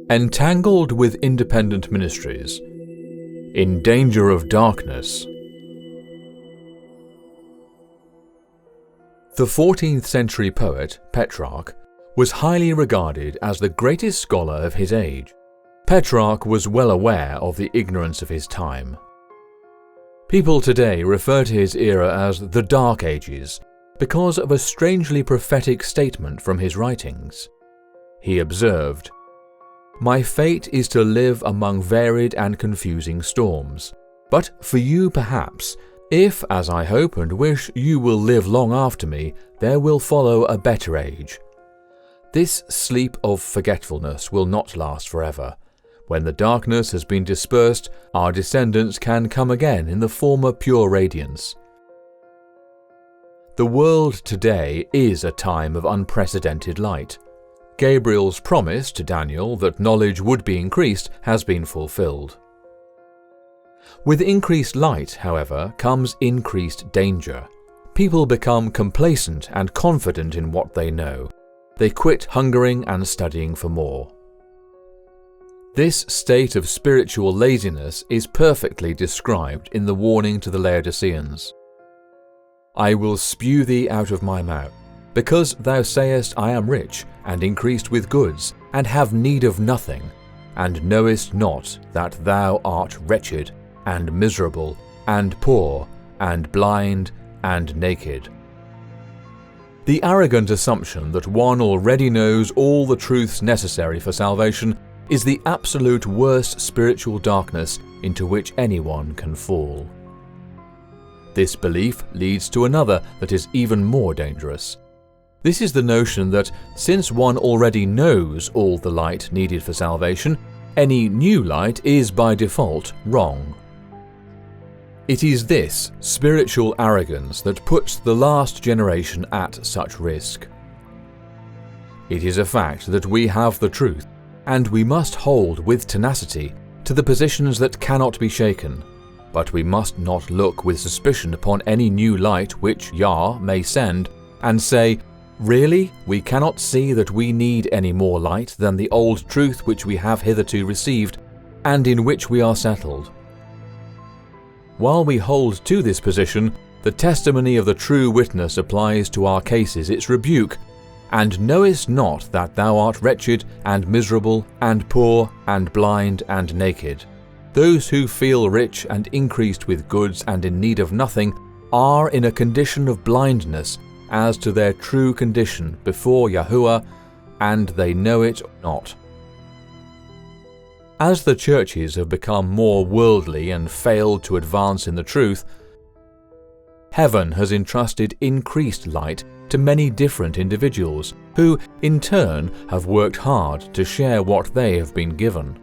entangled with independent ministries, in danger of darkness. The 14th century poet, Petrarch, was highly regarded as the greatest scholar of his age. Petrarch was well aware of the ignorance of his time. People today refer to his era as the Dark Ages because of a strangely prophetic statement from his writings. He observed, "My fate is to live among varied and confusing storms. But for you perhaps, if, as I hope and wish, you will live long after me, there will follow a better age. This sleep of forgetfulness will not last forever. When the darkness has been dispersed, our descendants can come again in the former pure radiance." The world today is a time of unprecedented light. Gabriel's promise to Daniel that knowledge would be increased has been fulfilled. With increased light, however, comes increased danger. People become complacent and confident in what they know. They quit hungering and studying for more. This state of spiritual laziness is perfectly described in the warning to the Laodiceans. "I will spew thee out of my mouth, because thou sayest, I am rich, and increased with goods, and have need of nothing, and knowest not that thou art wretched, and miserable, and poor, and blind, and naked." The arrogant assumption that one already knows all the truths necessary for salvation is the absolute worst spiritual darkness into which anyone can fall. This belief leads to another that is even more dangerous. This is the notion that since one already knows all the light needed for salvation, any new light is by default wrong. It is this spiritual arrogance that puts the last generation at such risk. It is a fact that we have the truth, and we must hold with tenacity to the positions that cannot be shaken, but we must not look with suspicion upon any new light which Yah may send and say, "Really, we cannot see that we need any more light than the old truth which we have hitherto received, and in which we are settled." While we hold to this position, the testimony of the true witness applies to our cases its rebuke, "And knowest not that thou art wretched, and miserable, and poor, and blind, and naked?" Those who feel rich and increased with goods and in need of nothing are in a condition of blindness as to their true condition before Yahuwah, and they know it not. As the churches have become more worldly and failed to advance in the truth, heaven has entrusted increased light to many different individuals who, in turn, have worked hard to share what they have been given.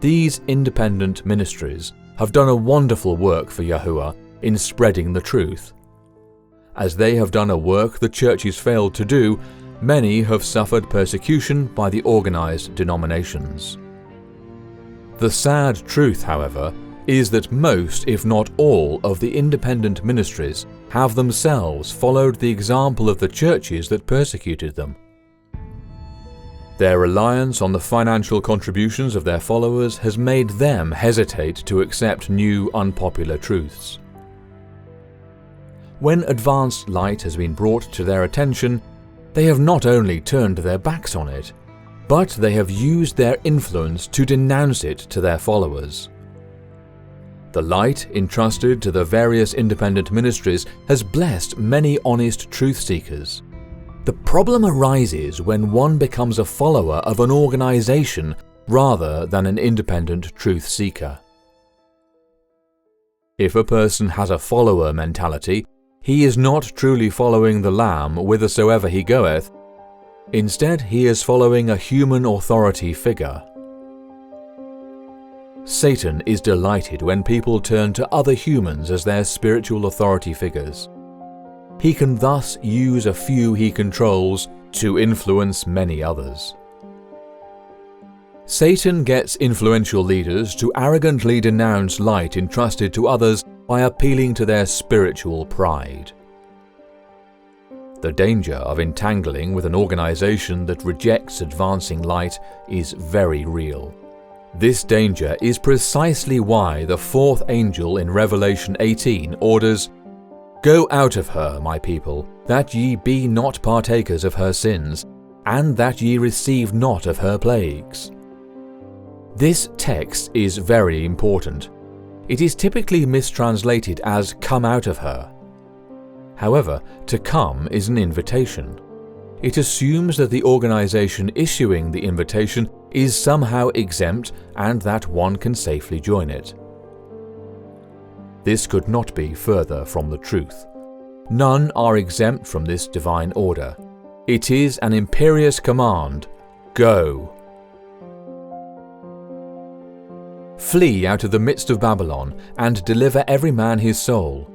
These independent ministries have done a wonderful work for Yahuwah in spreading the truth. As they have done a work the churches failed to do, many have suffered persecution by the organized denominations. The sad truth, however, is that most, if not all, of the independent ministries have themselves followed the example of the churches that persecuted them. Their reliance on the financial contributions of their followers has made them hesitate to accept new, unpopular truths. When advanced light has been brought to their attention, they have not only turned their backs on it, but they have used their influence to denounce it to their followers. The light entrusted to the various independent ministries has blessed many honest truth seekers. The problem arises when one becomes a follower of an organization rather than an independent truth seeker. If a person has a follower mentality, he is not truly following the Lamb whithersoever he goeth. Instead, he is following a human authority figure. Satan is delighted when people turn to other humans as their spiritual authority figures. He can thus use a few he controls to influence many others. Satan gets influential leaders to arrogantly denounce light entrusted to others by appealing to their spiritual pride. The danger of entangling with an organization that rejects advancing light is very real. This danger is precisely why the fourth angel in Revelation 18 orders, "Go out of her, my people, that ye be not partakers of her sins, and that ye receive not of her plagues." This text is very important. It is typically mistranslated as "come out of her." However, to come is an invitation. It assumes that the organization issuing the invitation is somehow exempt and that one can safely join it. This could not be further from the truth. None are exempt from this divine order. It is an imperious command: go. Flee out of the midst of Babylon, and deliver every man his soul.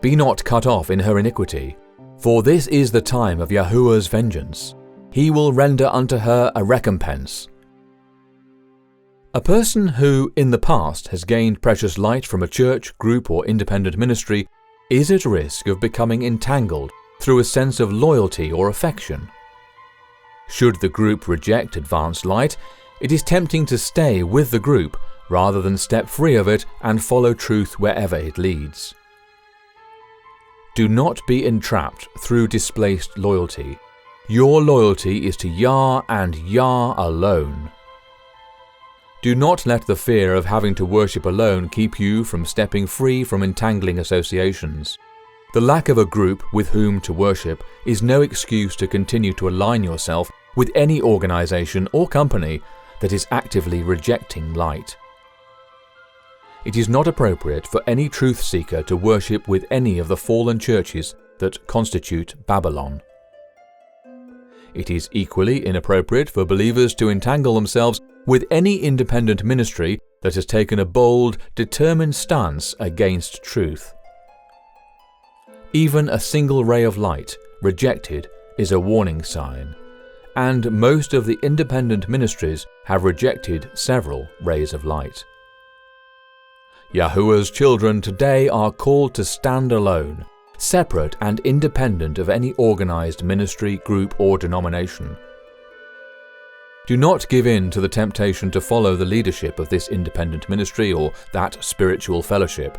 Be not cut off in her iniquity, for this is the time of Yahuwah's vengeance. He will render unto her a recompense. A person who, in the past, has gained precious light from a church, group, or independent ministry is at risk of becoming entangled through a sense of loyalty or affection. Should the group reject advanced light, it is tempting to stay with the group rather than step free of it and follow truth wherever it leads. Do not be entrapped through displaced loyalty. Your loyalty is to Yah and Yah alone. Do not let the fear of having to worship alone keep you from stepping free from entangling associations. The lack of a group with whom to worship is no excuse to continue to align yourself with any organization or company that is actively rejecting light. It is not appropriate for any truth seeker to worship with any of the fallen churches that constitute Babylon. It is equally inappropriate for believers to entangle themselves with any independent ministry that has taken a bold, determined stance against truth. Even a single ray of light rejected is a warning sign, and most of the independent ministries have rejected several rays of light. Yahuwah's children today are called to stand alone, separate and independent of any organized ministry, group, or denomination. Do not give in to the temptation to follow the leadership of this independent ministry or that spiritual fellowship.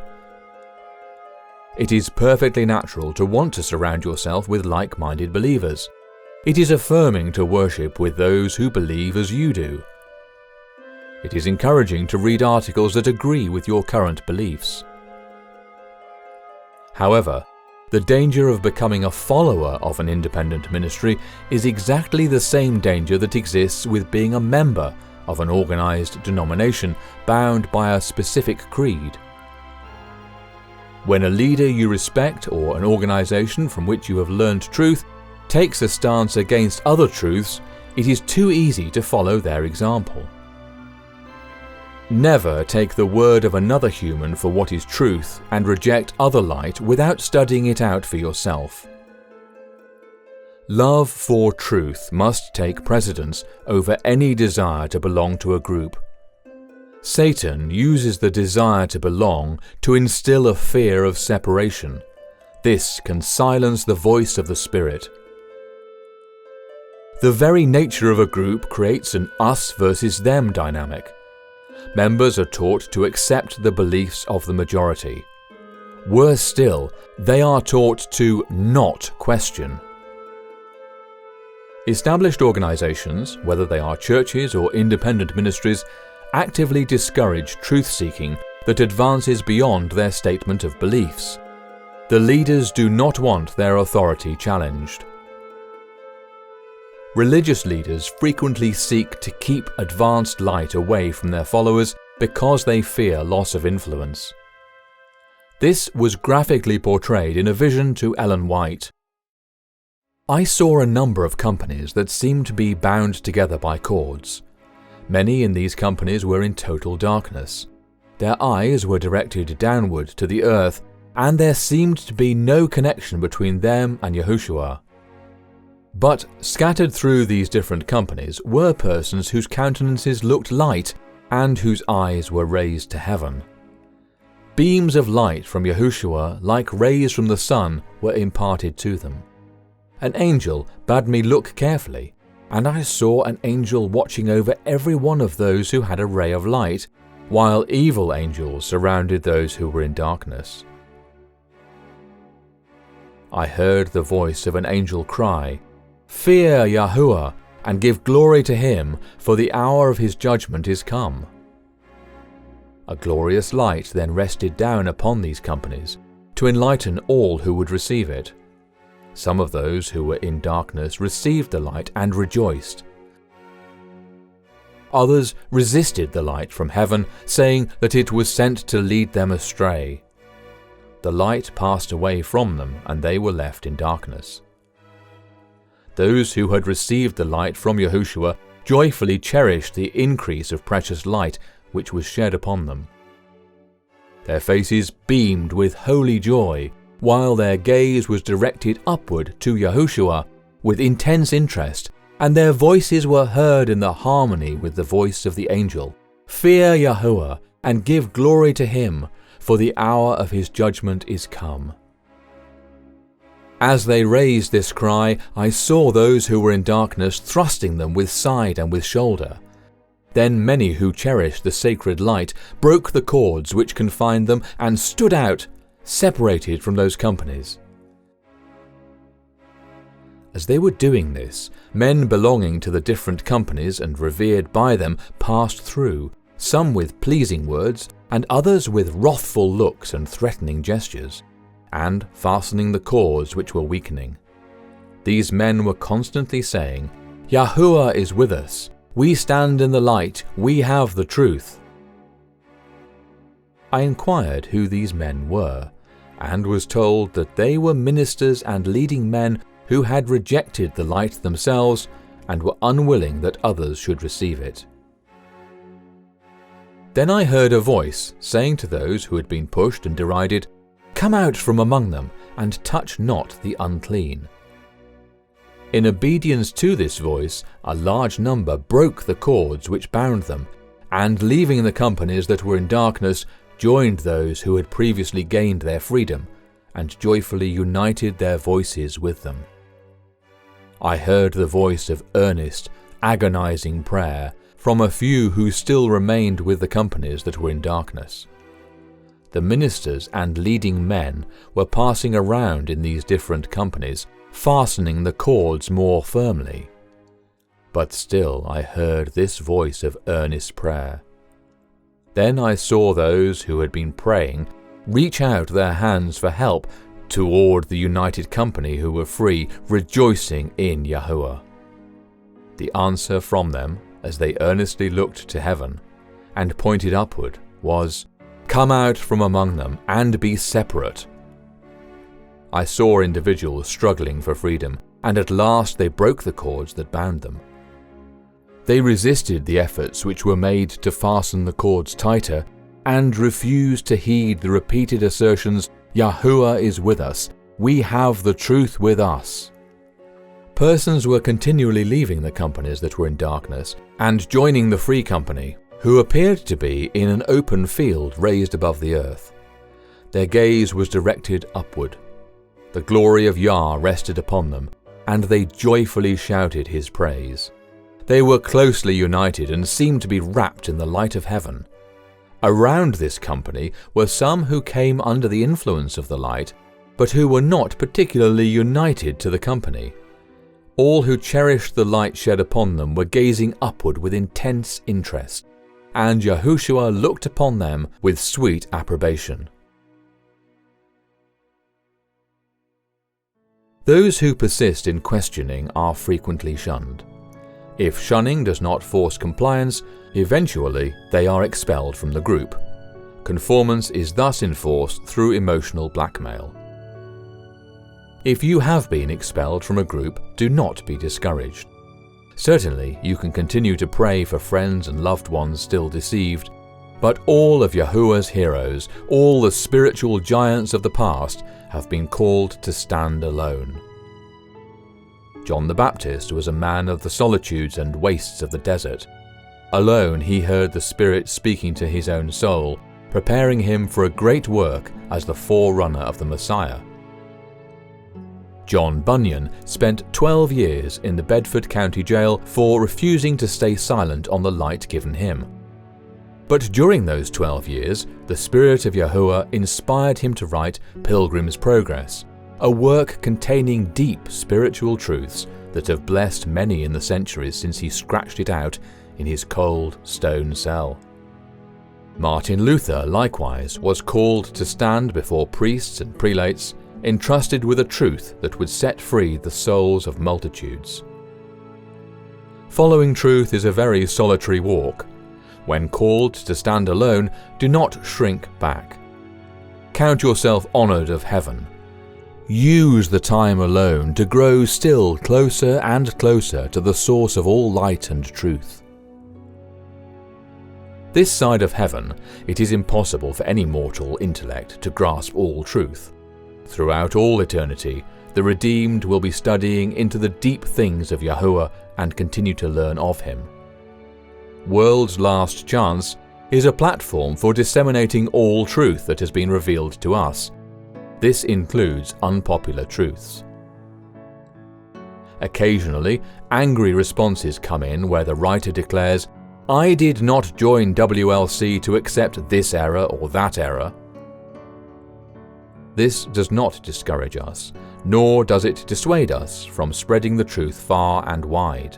It is perfectly natural to want to surround yourself with like-minded believers. It is affirming to worship with those who believe as you do. It is encouraging to read articles that agree with your current beliefs. However, the danger of becoming a follower of an independent ministry is exactly the same danger that exists with being a member of an organized denomination bound by a specific creed. When a leader you respect or an organization from which you have learned truth takes a stance against other truths, it is too easy to follow their example. Never take the word of another human for what is truth and reject other light without studying it out for yourself. Love for truth must take precedence over any desire to belong to a group. Satan uses the desire to belong to instill a fear of separation. This can silence the voice of the Spirit. The very nature of a group creates an us versus them dynamic. Members are taught to accept the beliefs of the majority. Worse still, they are taught to not question. Established organizations, whether they are churches or independent ministries, actively discourage truth-seeking that advances beyond their statement of beliefs. The leaders do not want their authority challenged. Religious leaders frequently seek to keep advanced light away from their followers because they fear loss of influence. This was graphically portrayed in a vision to Ellen White. I saw a number of companies that seemed to be bound together by cords. Many in these companies were in total darkness. Their eyes were directed downward to the earth, and there seemed to be no connection between them and Yahushua. But scattered through these different companies were persons whose countenances looked light and whose eyes were raised to heaven. Beams of light from Yahushua, like rays from the sun, were imparted to them. an angel bade me look carefully, and I saw an angel watching over every one of those who had a ray of light, while evil angels surrounded those who were in darkness. I heard the voice of an angel cry, "Fear Yahuwah, and give glory to him, for the hour of his judgment is come." A glorious light then rested down upon these companies, to enlighten all who would receive it. Some of those who were in darkness received the light and rejoiced. Others resisted the light from heaven, saying that it was sent to lead them astray. The light passed away from them, and they were left in darkness. Those who had received the light from Yahushua joyfully cherished the increase of precious light which was shed upon them. Their faces beamed with holy joy, while their gaze was directed upward to Yahushua with intense interest, and their voices were heard in the harmony with the voice of the angel, "Fear Yahuwah, and give glory to him, for the hour of his judgment is come." As they raised this cry, I saw those who were in darkness thrusting them with side and with shoulder. Then many who cherished the sacred light broke the cords which confined them and stood out, separated from those companies. As they were doing this, men belonging to the different companies and revered by them passed through, some with pleasing words, and others with wrathful looks and threatening gestures, and fastening the cords which were weakening. These men were constantly saying, "Yahuwah is with us. We stand in the light. We have the truth." I inquired who these men were, and was told that they were ministers and leading men who had rejected the light themselves and were unwilling that others should receive it. Then I heard a voice saying to those who had been pushed and derided, "Come out from among them, and touch not the unclean." In obedience to this voice, a large number broke the cords which bound them, and leaving the companies that were in darkness, joined those who had previously gained their freedom, and joyfully united their voices with them. I heard the voice of earnest, agonizing prayer from a few who still remained with the companies that were in darkness. The ministers and leading men were passing around in these different companies, fastening the cords more firmly. But still I heard this voice of earnest prayer. Then I saw those who had been praying reach out their hands for help toward the united company who were free, rejoicing in Yahuwah. The answer from them, as they earnestly looked to heaven and pointed upward, was, "Come out from among them and be separate." I saw individuals struggling for freedom, and at last they broke the cords that bound them. They resisted the efforts which were made to fasten the cords tighter, and refused to heed the repeated assertions, "Yahuwah is with us. We have the truth with us." Persons were continually leaving the companies that were in darkness and joining the free company, who appeared to be in an open field raised above the earth. Their gaze was directed upward. The glory of Yah rested upon them, and they joyfully shouted his praise. They were closely united and seemed to be wrapped in the light of heaven. Around this company were some who came under the influence of the light, but who were not particularly united to the company. All who cherished the light shed upon them were gazing upward with intense interest, and Yahushua looked upon them with sweet approbation. Those who persist in questioning are frequently shunned. If shunning does not force compliance, eventually they are expelled from the group. Conformance is thus enforced through emotional blackmail. If you have been expelled from a group, do not be discouraged. Certainly, you can continue to pray for friends and loved ones still deceived, but all of Yahuwah's heroes, all the spiritual giants of the past, have been called to stand alone. John the Baptist was a man of the solitudes and wastes of the desert. Alone he heard the Spirit speaking to his own soul, preparing him for a great work as the forerunner of the Messiah. John Bunyan spent 12 years in the Bedford County Jail for refusing to stay silent on the light given him. But during those 12 years, the Spirit of Yahuwah inspired him to write Pilgrim's Progress, a work containing deep spiritual truths that have blessed many in the centuries since he scratched it out in his cold stone cell. Martin Luther, likewise, was called to stand before priests and prelates, entrusted with a truth that would set free the souls of multitudes. Following truth is a very solitary walk. When called to stand alone, do not shrink back. Count yourself honored of heaven. Use the time alone to grow still closer and closer to the source of all light and truth. This side of heaven, it is impossible for any mortal intellect to grasp all truth. Throughout all eternity, the redeemed will be studying into the deep things of Yahuwah and continue to learn of him. World's Last Chance is a platform for disseminating all truth that has been revealed to us. This includes unpopular truths. Occasionally, angry responses come in where the writer declares, "I did not join WLC to accept this error or that error." This does not discourage us, nor does it dissuade us from spreading the truth far and wide.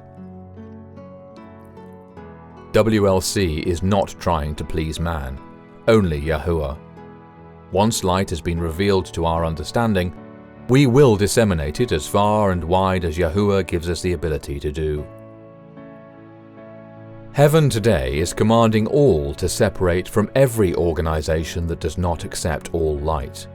WLC is not trying to please man, only Yahuwah. Once light has been revealed to our understanding, we will disseminate it as far and wide as Yahuwah gives us the ability to do. Heaven today is commanding all to separate from every organization that does not accept all light.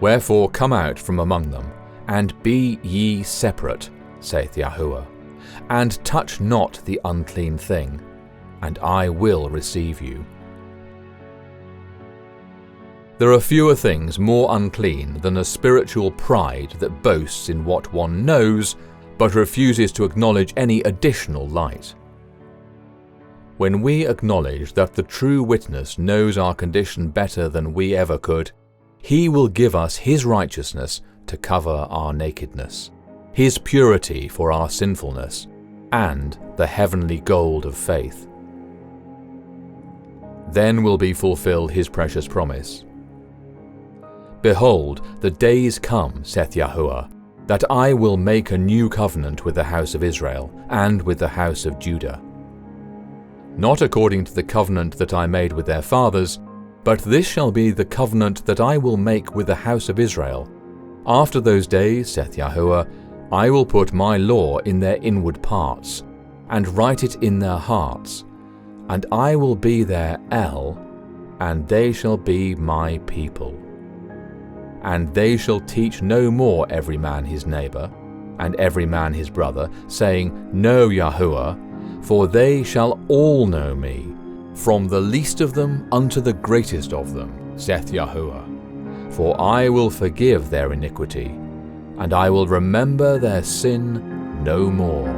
Wherefore come out from among them, and be ye separate, saith Yahuwah, and touch not the unclean thing, and I will receive you. There are fewer things more unclean than a spiritual pride that boasts in what one knows, but refuses to acknowledge any additional light. When we acknowledge that the true witness knows our condition better than we ever could, he will give us his righteousness to cover our nakedness, his purity for our sinfulness, and the heavenly gold of faith. Then will be fulfilled his precious promise. Behold, the days come, saith Yahuwah, that I will make a new covenant with the house of Israel and with the house of Judah. Not according to the covenant that I made with their fathers, but this shall be the covenant that I will make with the house of Israel. After those days, saith Yahuwah, I will put my law in their inward parts, and write it in their hearts, and I will be their El, and they shall be my people. And they shall teach no more every man his neighbour, and every man his brother, saying, Know Yahuwah, for they shall all know me, from the least of them unto the greatest of them, saith Yahuwah. For I will forgive their iniquity, and I will remember their sin no more.